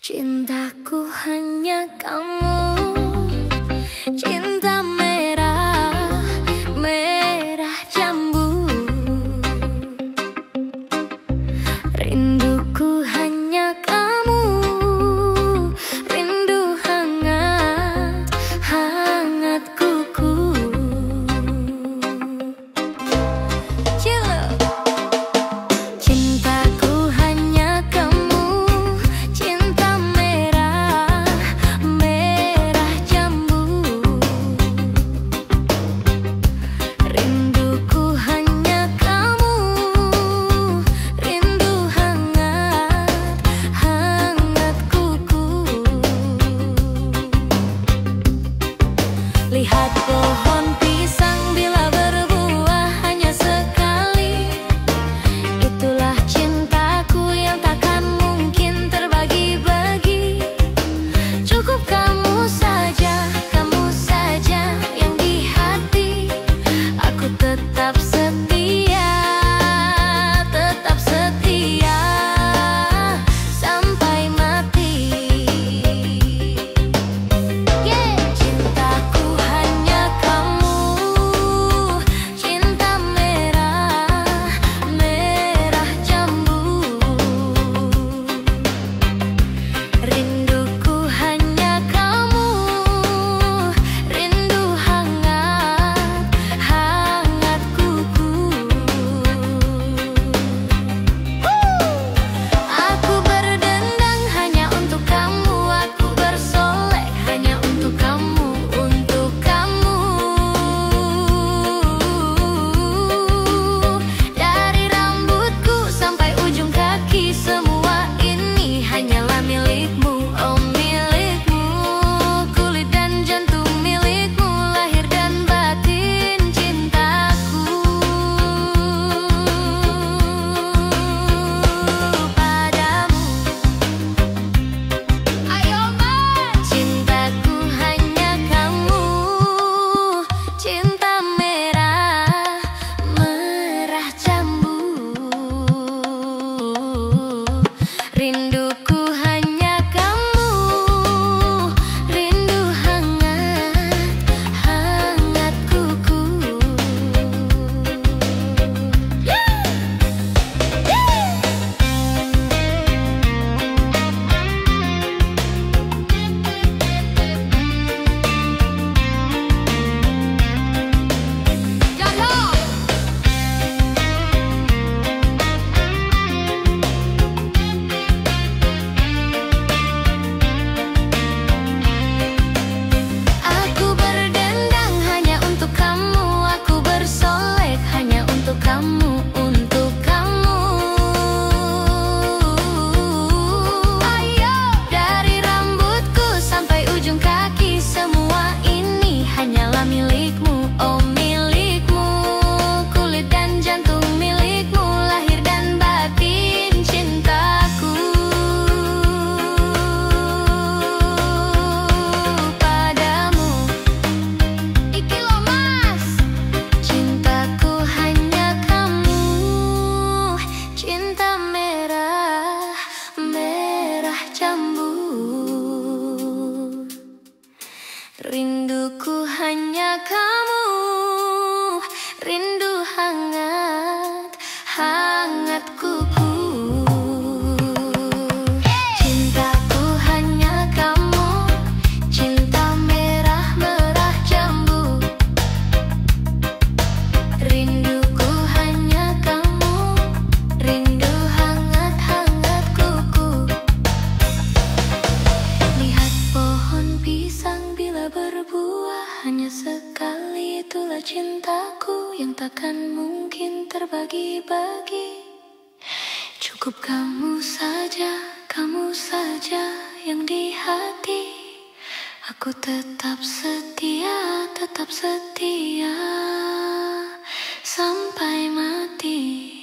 Cintaku hanya kamu, cinta merah, merah jambu. Rinduku hanya kamu, rindu hangat, hangat kuku. Cintaku hanya kamu, cinta merah, merah jambu. Rinduku hanya kamu, rindu hangat, hangat kuku. Lihat pohon pisang bila berbuah hanya sekali. Itulah cintaku yang takkan mungkin terbagi-bagi. Cukup kamu saja yang di hati. Aku tetap setia, tetap setia sampai mati. Cintaku hanya kamu, cinta merah, merah jambu. Rinduku hanya kamu, rindu hangat, hangat kuku. Aku berdendang hanya untuk kamu, aku bersolek hanya untuk kamu, untuk kamu. Dari rambutku sampai ujung kaki, semua ini hanyalah milikmu, oh milikmu. Kulit dan jantung milikmu, lahir dan batin cintaku padamu. Ayo mas, cintaku hanya kamu, cinta merah, merah jambu. Rinduku hanya kamu, rindu hangat, hangat kuku. Aku berdendang hanya untuk kamu, aku bersolek hanya untuk kamu, untuk kamu. Ayo, dari rambutku sampai ujung kaki, semua ini hanyalah milikmu, oh milikmu. Kulit dan jantung milikmu, lahir dan batin cintaku padamu. Iki lo mas, cintaku hanya kamu, cinta merah, merah jambu. Rinduku hanya kamu, rindu hangat, hangat kuku. Cintaku hanya kamu, cinta merah, merah jambu. Rinduku hanya kamu, rindu hangat, hangat kuku. Lihat pohon pisang bila berbuah hanya sekali. Itulah cintaku yang takkan mungkin terbagi-bagi. Cukup kamu saja yang di hati. Aku tetap setia sampai mati.